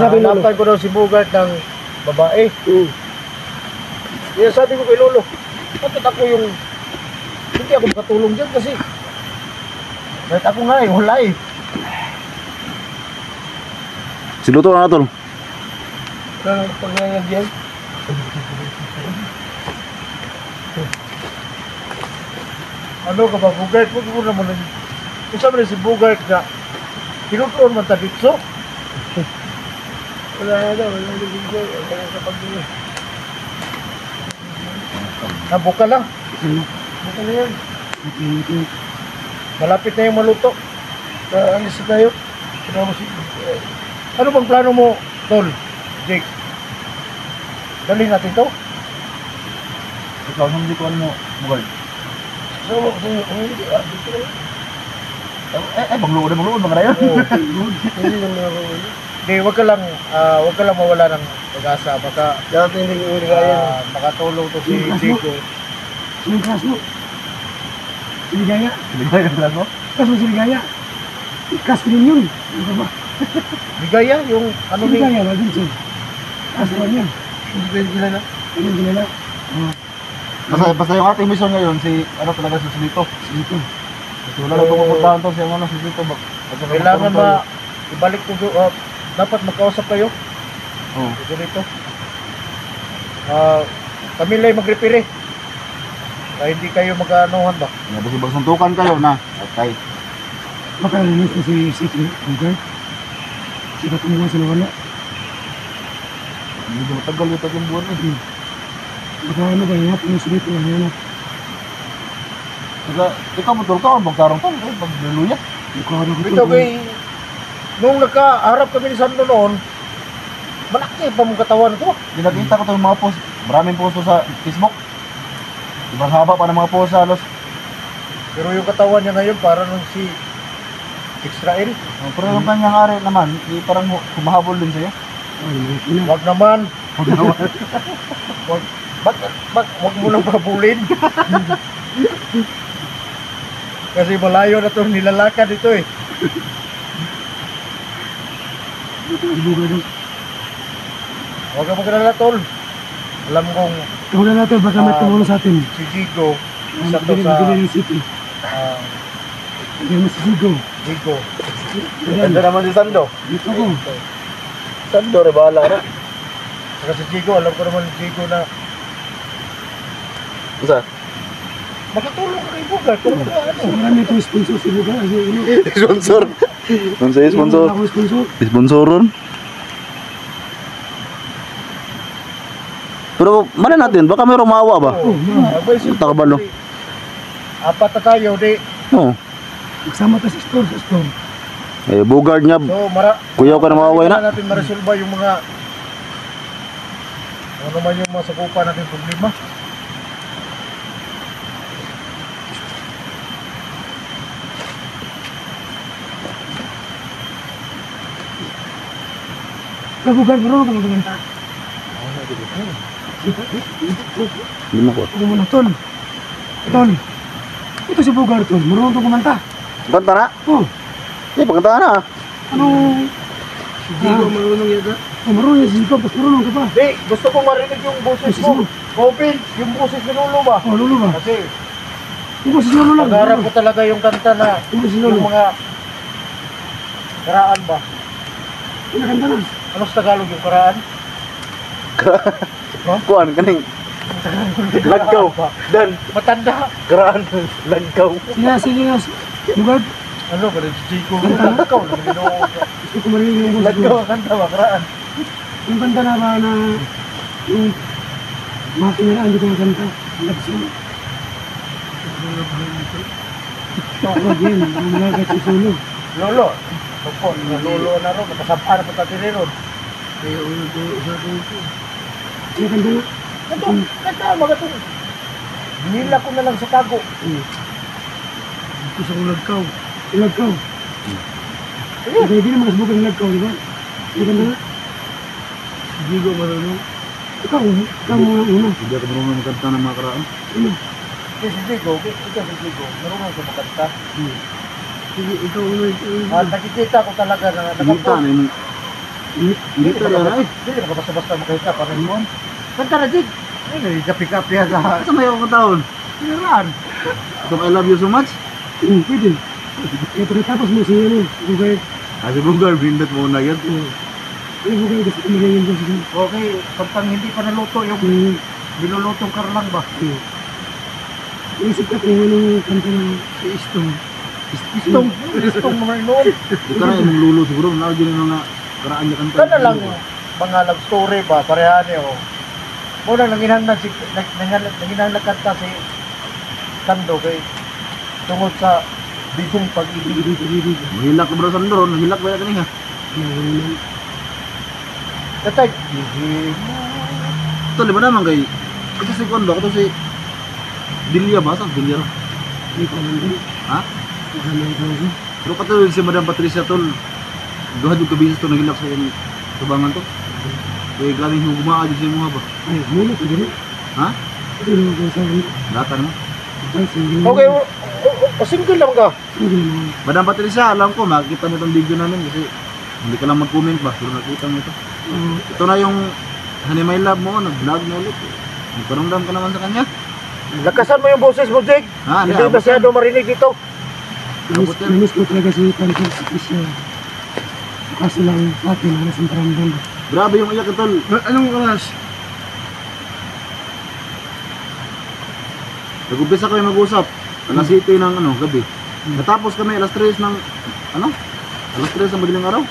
sabi Lolo? Hanapan ko daw si Bugart ng babae. Kaya sabi ko kay Lolo, bakit ako yung hindi ako makatulong dyan kasi kahit ako nga wala eh. Siluto na tol. Kaya paglagyan. Ano ka ba, Bugart? Huwag mo naman kung sabi na si Bugart na tinutuon man tabitso. Wala na daw, wala na dito. Wala na sa pag-ino. Nabuka lang. Buka na yan. Malapit na yung maluto. Alis na tayo. Ano bang plano mo, Tol? Jake? Dalhin natin to? Ikaw nang hindi ko ano mo, Bugard. Bangluod mga na yun. Hindi, wag ka lang mawala ng pag-asa. Baka makatulong to si Chico. Yung kaso. Siligaya. Siligaya ang plato? Kaso siligaya. Kaso din yun. Ano ba? Bigaya yung ano ni... Siligaya, wagin siya. Kaso lang yan. Hindi nila na. Hindi nila. Basta yung ating mission ngayon, si ano talaga si Silito. Silito. Kasi wala lang pupuntahan to, si ano si Silito. Kailangan ibalik ko dapat magkausap kayo. Oo. Ito dito. Kami lang mag-repair eh. Kaya hindi kayo mag-anuhan ba? Basta magsuntukan kayo na. Okay. Baka naninis ko si City. Okay? Sika tumuha sa nawala. Hindi ko matagal yung tagang buwan eh. Baka ano ba yung hapon yung Silito ang hanap. Saka, ikaw motor ka, magkarong pa, pag-luya. Ito kay... Nung nagkaharap kami ni Sando noon, malaki pa mong katawan ko. Nakita ko itong mga post, maraming post sa Facebook. Ibang haba pa ng mga post halos. Pero yung katawan niya ngayon parang nung si Israel. Pero yung kanyang ari naman, parang humahabol din sa'yo. Wag naman. Wag mo nang babulin. Kasi malayo na itong nilalakad ito eh. Huwag ka magkalala, Tol. Alam kong Wala natin, baka may tumulong sa atin. si Gigo, isa to sa City. Hindi mo si Zigo. Gigo. Ganda naman si Sando. Dito ko. Sando, rebala na. Saka si Gigo, alam ko naman si Gigo na Isa? makatulong ka kay Bugart. Kung ano. Marami itong sponsor si Buga. Sponsor. Sponsor, sponsor. Ako sponsor. Sponsoron. Pero mana natin, baka may rumawa ba? Takabalo. Apat na tayo, di. Oo. Magsama tayo sa store, sa store. Eh, Bugard niya. So, Kuyaw ka na mawaway na. natin maresolba yung mga ano man yung masakupan natin problema. Kabugan, marunong ka magkanta. Hindi mo ko. Huwag mo na, Tol. Tol. Ito si Bugar, Tol. Marunong ka kumanta. Kanta na? Oh. Eh, pagkanta na. Anong... Gigo marunong yata. Marunong yan si Zico. Mas marunong ka pa. Di, gusto kong marinig yung boses mo. Open, yung boses ni Lolo ba? Oh, Lolo ba? Kasi, Yung si Lolo lang. pag-harap ko talaga yung kanta na Yung si Lolo. yung mga karaan ba? Pinakanta na. Ano sa Tagalog yung karaan? Kuan, kaning. Lagkaw. Dan. Matanda. Karaan. Lagkaw. Sige nga. Bugar. Ano ba? Chico. Ikaw lang ginoo. Gusto ko marinig yung boses Lagkaw mo. ang kanta ba? Karaan. Yung kanta na ba na... Yung... Mga kinaraan dito yung kanta. Lagso. Tawag yan. Ang mga si Solo. Lolo. Opo, Lolo na ron. Nakasampar pa tayo rin ron. Kaya ulo ko sa akin ito. Kaya kanta na. Kanta, mga ito. Nila ko na lang sa tago. Gusto kong lagkaw. Lagkaw. Kaya di naman nasbukan ng lagkaw, di ba? Kaya kanta na. Hindi ko marunong. Ikaw muna una. Hindi ako marunong magkanta ng mga karaan. Ano? Kasi si Digo, ikaw si Digo, marunong sa makanta. Sige, ikaw una. Nakikita ko talaga na Kita na yung Dito na ay. Hindi na basta-basta makita pa rin mo. Kanta na, Jig. Ay, kapi-kapi sa... Asa may akong taon? Siniran. Itong I love you so much. Pwede. Kaya pagkatapos mo siya ano, bugay. Kasi bugar, brindat mo na yan. Yung bugay kasi kumagay yung boses mo. Okay, pagkang hindi pa naluto yung binulutong karlang ba? Isip ka kung anong kanta ng Si Istong. Istong naman noon. Ito na yung lulo siguro. Nakagin yung mga karaan niya kanta. Kana lang mga love story ba, parehan niyo. Muna nanginahanglan si nanginahanglan kanta si Kando kay tungod sa bigong pag-ibig. Mahilak ko bro Sandro. Mahilak ba yan kaniya? Katay. Ito lima naman kay. Ito si Kondo. Ito si Dilia ba? Saan Dilia? Ha? Pero katulad si Madam Patricia tol. Duha yung kabisas to nagilak sa yung tubangan to. Kaya galing yung gumaan dyan sa mga ba? Ay, muna ko din. Ha? Ito yung mga sabi. Latan mo. Okay, single lang ka. Sige naman. Madam Patricia, alam ko makikita mo itong video namin kasi hindi ka lang mag-comment ba? Pero nakita mo ito. Ito na yung Honey My Love mo, nag-vlog na ulit. Nagkarundam ka naman sa kanya. Lakasan mo yung boses mo, Jig. Ha? Hindi masyado marinig dito. Namiss ko talaga si Pancho Patricia. Kaso lang sa akin, halos ang paramdam. Grabe yung iyak ito. Anong oras? Nag-umpisa kami mag-usap. Alas 7 ng gabi. Natapos kami alas 3 ng alas 3 ng madaling araw.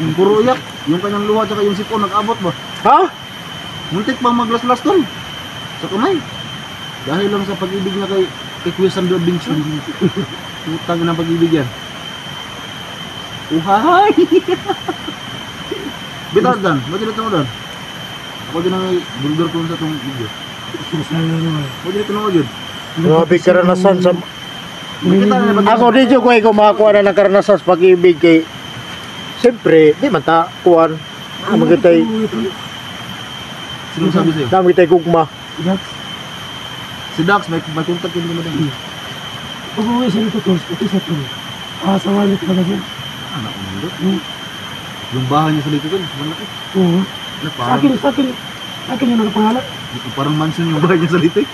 Yung puro iyak. Yung kanyang luha at yung sipon nag-abot ba? Ha? Muntik pa maglas-las tol. Sa kamay. Dahil lang sa pag-ibig niya kay Kuya Sandro Adventure. Utang ng pag-ibig yan. Uhay! Bitar dan, ba't dito mo dan? Ako din ang bulgar ko sa itong video. Ba't dito mo yun? Grabe karanasan sa... Nakita na ba? Ako dito ko ay kumakuha na ng karanasan sa pag-ibig kay... Siyempre, di man ta, kuhan. Magitay, Sino sabi sa'yo? magitay gugma. Si Dax, may contact yun naman. Pag-uwi siya nito, Tos, pati sa ito. Asawa niya talaga siya. Anak mo nito. Yung bahay niya sa likod yun, malaki. Oo. Ano, Sa akin yung nakapangalan. parang mansion yung bahay niya sa likod.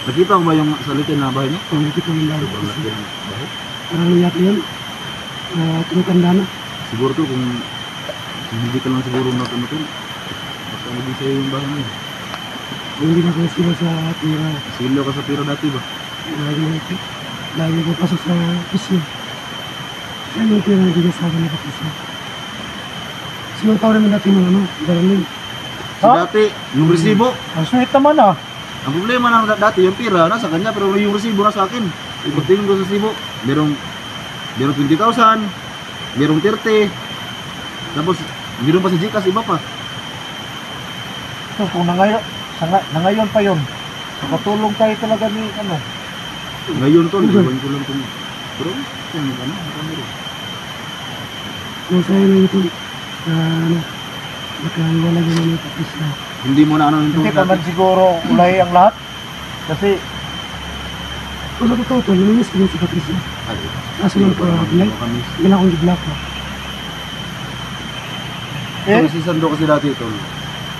Nakita mo ba yung sa likod na bahay niya? Oo, nakita mo yung lalo. Sobrang laki ng bahay. Parang nangyari yan. Tinutanda na. Siguro to kung hindi ka lang siguro natin, baka naging sa'yo yung bahay niya. Kung hindi na ko sila sa tira. Silaw ka sa pira dati ba? Lagi ko pasok sa pisyo. Yan yung tira na bigay sa akin na pisyo. Sinutaw namin natin yung darling. Si dati, yung resibo, Ang sweet naman ah. ang problema ng dati, yung pira nasa kanya, pero yung resibo nasa akin. Ipagtingin ko sa resibo, merong 20,000, merong 30, tapos meron pa si Gcash, iba pa. So, kung nangayon pa yun, nakatulong tayo talaga ni ano. Ngayon to, nagawan ko lang ito. Pero, yan, meron. Kung sa'yo na ito, nakaiwala ko na yung pisyo. Hindi mo na ano yung Hindi tungkol pa man dati. siguro ulay ang lahat. Kasi, Kung sa totoo to, namiss ko yung si Patricia. Kaso lang po, wala akong gi-block ko. Pero si Sandro kasi dati ito,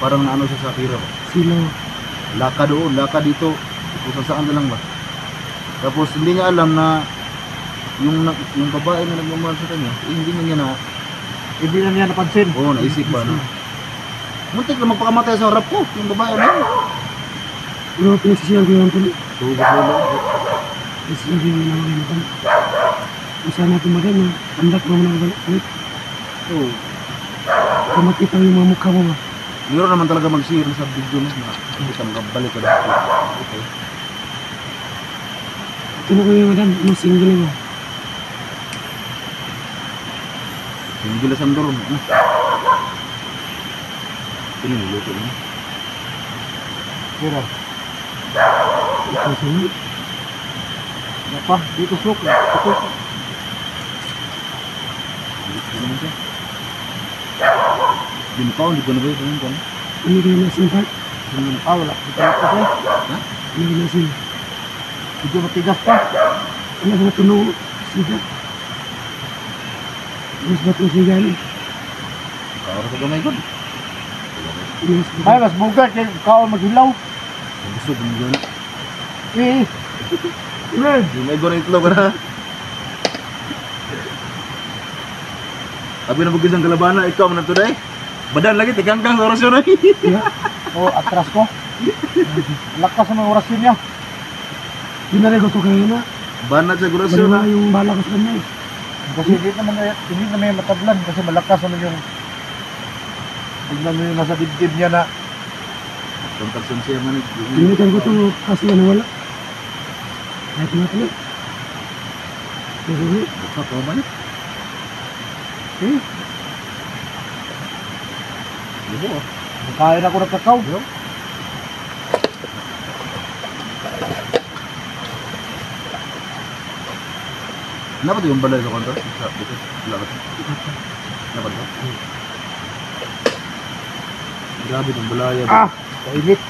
parang naano siya sa pira. Sila, Laka doon, laka dito, kung saan na lang ba. Tapos hindi niya alam na yung babae na nagmamahal sa kanya, hindi na niya na, hindi na niya napansin. oo, naisip ba na. Muntik na magpakamatay sa harap ko, yung babae na yun. pero pinagsisiyan ko yung tuloy. Tugas ulo. Pinagsisiyan ko yung mga ganyan. Kung saan natin magana, andak mo na ulit. Oo. Kung makita yung mga mukha mo ba. Meron naman talaga mag-share sa video na hindi ka makabalik ka dito. Okay. Ito ko yung madam, yung single mo. Yung gila Sandro, pinuluto niya. Pero, Ito siya. pa, dito sok. Ito, Hindi naman siya. Gimpaw, hindi ko na ba ito yung kwan? Ano yung nasin part? wala. Dito na kasi. Ha? Ano yung nasin? Medyo matigas pa. Ano yung tunog? Sida. Mas ba't yung sigan? Kaoro sa gamay ko. Ay, mas bugat kay kaon maghilaw. Gusto ko mo na. Eh. Ilan? Yung may goreng itlog na. Sabi na bugis ng kalabana, ikaw man na today. Badan lagi, tiganggang sa orasyon ay. Yeah. Oh, atras ko. Lakas sa mga orasyon niya. Yun na rin gusto kayo na. Banat sa Wala orasyon na. na yung bala ko sa kanya eh. Kasi hindi naman yung matablan kasi malakas naman yung tignan mo yung nasa dibdib niya na Kontaksan siya man. Pinitan ko ito kasi na nawala. Kahit nga pala. Kasi Baka pa man. kain ako ng kakao. Dapat yung balay sa kontra? Sa dito? Dapat. Dapat ba? Grabe itong balaya. Ah, kainit.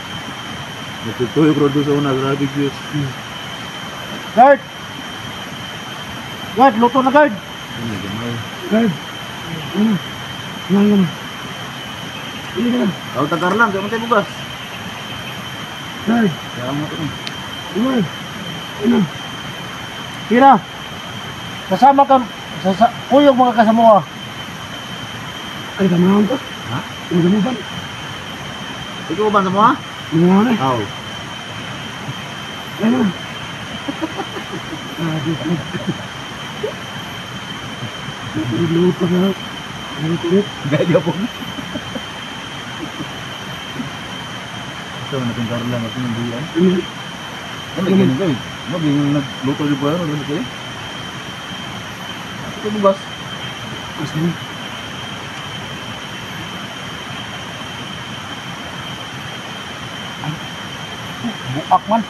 Nagtutuyo ko doon sa una. Grabe Diyos. Guard! Guard, luto na guard! Ano gamay. guard. Ano? Kumain ka na. Hindi ka na. Ako tagar lang. Kaya matay bugas. Guard. Kaya mo ito. Kumain. Ano? Tira! Kasama ka, kuyog mga kasama. Ay, tamahan ko. Ha? Ano mo ba? Ikaw ba sa mga? Mga na. Oo. Ano? Ah, di ba? Lupa ka. Ano kulit? Gaya po. Ito, natingkar lang ako ng buyan. Ano? Ano ganyan ko eh? Mabing nagluto yung buyan. Ano kayo? Ito bugas. Asan? Buak man.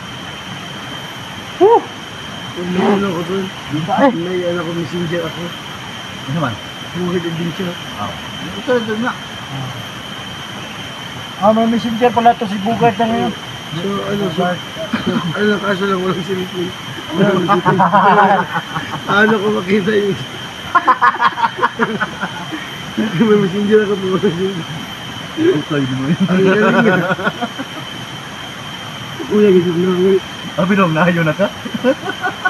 Ano ko doon? Eh, May anak ko messenger ako. Ano man? Buhid din siya. Oo. Ito rin doon nga. may messenger pala to si Bugard na ngayon. So, ano, kaso lang walang cellphone. Ano ko makita yun? May messenger ako po. Okay mo yun. Ang galing nga. Kuya, gisip na ako. Sabi nung nahayo na ka?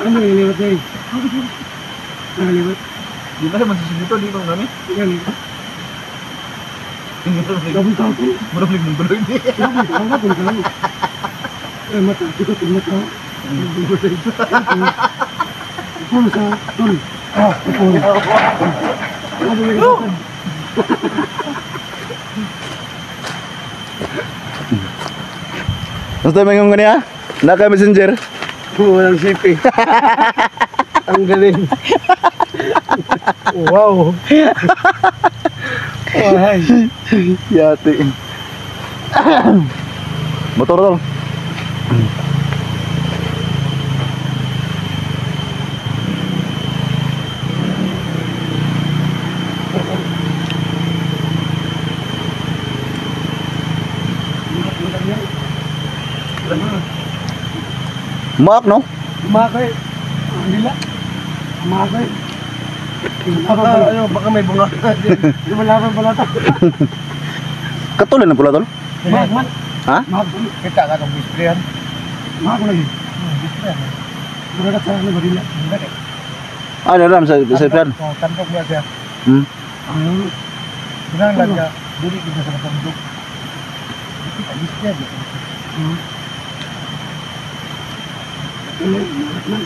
Ano yung liwat na yun? Nakaliwat. Di ba naman susunod di ba kami? Galing. Gabong tapo. Maraming mong gulo hindi. Gabong tapo. Gabong tapo. Eh, mata. Ito, tingnan ka. Ipon sa tol. Ipon. Ano yung liwatan? Basta may ngong niya? Naka messenger. Walang safe eh. Ang galing. Wow. Ay. Yati. Motor tol. Maak no? Makay. Nila. Makay. Baka may bunga. Lumalaban pala ito. Katulan na pula tol. Man. Ha? Makay. Kita ka itong bisprihan. Makay lagi. Bisprihan. Buragat sa ano ba nila? Ah, naram sa plan. Tandok niya siya. Hmm. Ano? Binanglan ka. Dili kita sa tandok. Kita bisprihan. Ano? Makat man.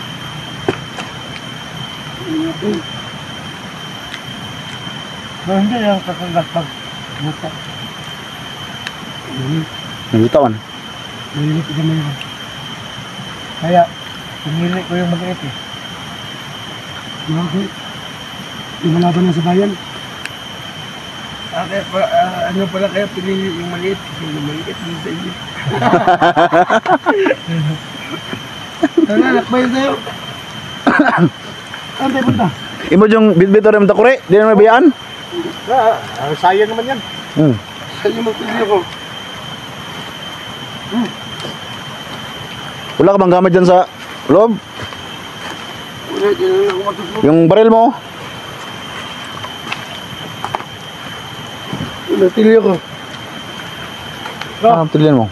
Ano? Hindi yung kakagat pag buka. Nalutawan. Mahilit ka mayroon. Kaya, pinili ko yung mag-ait eh. Makay. Lumalaban na sa bayan. Ano pala kaya pinili yung maliit? Yung maliit din sa inyo. Ano, nakbayan tayo. Saan tayo punta? Imo yung bitbit rin takure, di na mabiyaan? Sayang naman yan. Saan yung magpili ako? Wala ka bang gamit dyan sa loob? Wala, dyan lang ako matutulog. Yung baril mo? Natilyo ko. Tilian mo.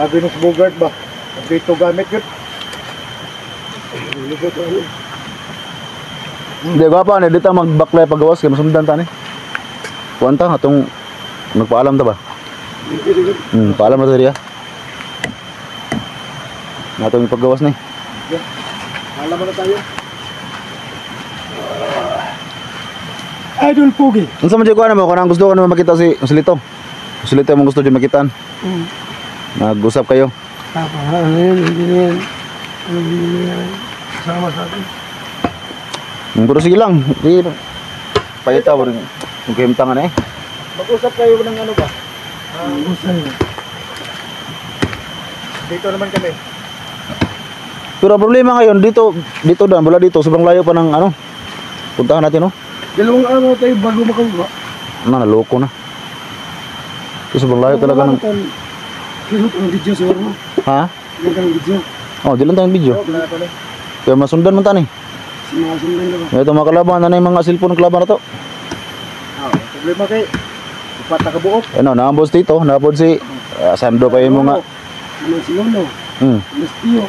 Venus Bogart ba? Dito gamit yun. Hindi, gapa na. Dito magbaklay pagawas. Kaya masundan ta ni. Kuwanta, atong magpaalam ta ba? Paalam na ta riya. Natong paggawas ni. Alam mo na tayo. Idol Pugi. Unsa man jud ko mo kung gusto ko na makita si Lito. Si Lito mo gusto jud makitaan. Nag-usap kayo. Tapa, ano yun, hindi na yan. Ano hindi na yan. Kasama sa atin. Pero sige lang. Di payata mo rin. Kung kayo tangan eh. Mag-usap kayo ng ano ba? Gusto nyo. Dito naman kami. Pero ang problema ngayon dito dan wala dito sobrang layo pa ng ano. Puntahan natin no. Dalawang araw tayo bago makauwa. Naloko na. Ito sobrang layo talaga ng Kisot ang video sa mo. ha? Yan kang video. Oh, di lang tayong video. Kaya masundan man tani. Sinasundan na ba? Ito mga kalaban na yung mga cellphone ng kalaban na to. Problema kay upat na kabuok. Ano, naambos dito, naabot si Sando pa yung mga Ano si Lolo? Mas Tiyo.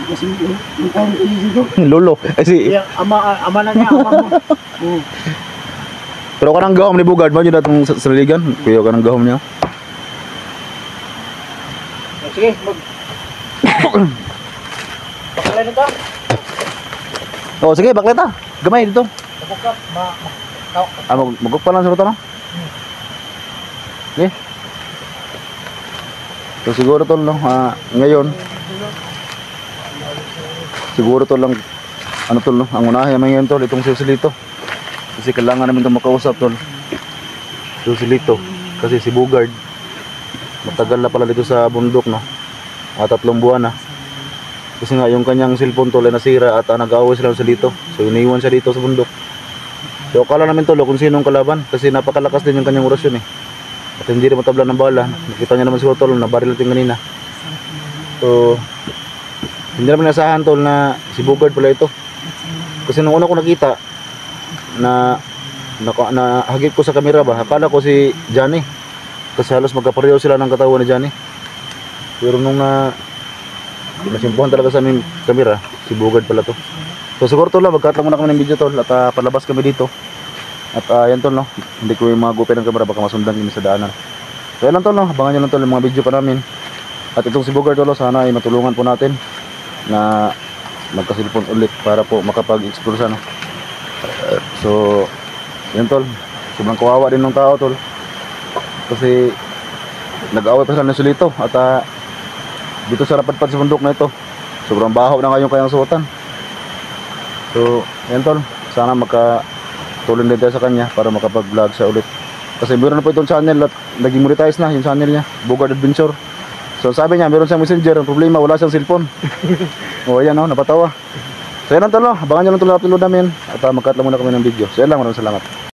Kasi yung taong easy ko. lolo. Si Yang ama na niya, ama mo. Oo. pero kanang gahom ni Bugard mo yun datong sa ligan. Kuya kanang gahom niya. Sige, Pakalay na ta. Oh, sige, bakleta. Gamay dito. Kapukap, Magkuk pa lang sa no? Okay. So siguro tol no, ngayon siguro tol lang ano tol no, ang unahin naman yun tol itong Susilito. Kasi kailangan namin itong makausap tol. Susilito kasi si Bugard matagal na pala dito sa bundok no. 3 buwan na. Kasi nga yung kanyang cellphone tol ay nasira at nag-aaway sila sa dito. So iniwan siya dito sa bundok. So akala namin tol kung sinong kalaban kasi napakalakas din yung kanyang orasyon eh. At hindi rin matabla ng bala. Nakita niya naman siguro tol na baril natin kanina. So hindi naman nasahan tol na si Bugard pala ito. Kasi nung una ko nakita na hagip ko sa kamera ba, akala ko si Johnny. Kasi halos magkapareho sila ng katawan ni Johnny. Pero nung nasimpuhan talaga sa aming kamera, si Bugard pala to. So siguro tol, magkat lang muna kami ng video tol at palabas kami dito. At yan tol no, hindi ko yung mga gupin ng kamera baka masundan kami sa daanan. So yan lang tol no, abangan nyo lang tol yung mga video pa namin. At itong si Bugard tol, sana ay matulungan po natin na magkasilpon ulit para po makapag-explore siya no. So yan tol, sobrang kawawa din ng tao tol. Kasi nag-away pa sila ng Sulito at dito sa rapadpad sa bundok na ito sobrang baho na ngayong kayang suotan. So yan tol, sana makatulong din tayo sa kanya para makapag-vlog siya ulit. Kasi meron na po itong channel at naging monetize na yung channel niya, Bugard Adventure. So sabi niya meron siyang messenger, ang problema wala siyang cellphone. O yan no, napatawa. So yan lang tol no, abangan nyo lang tol na upload namin at magkat lang muna kami ng video. So yan lang, maraming salamat.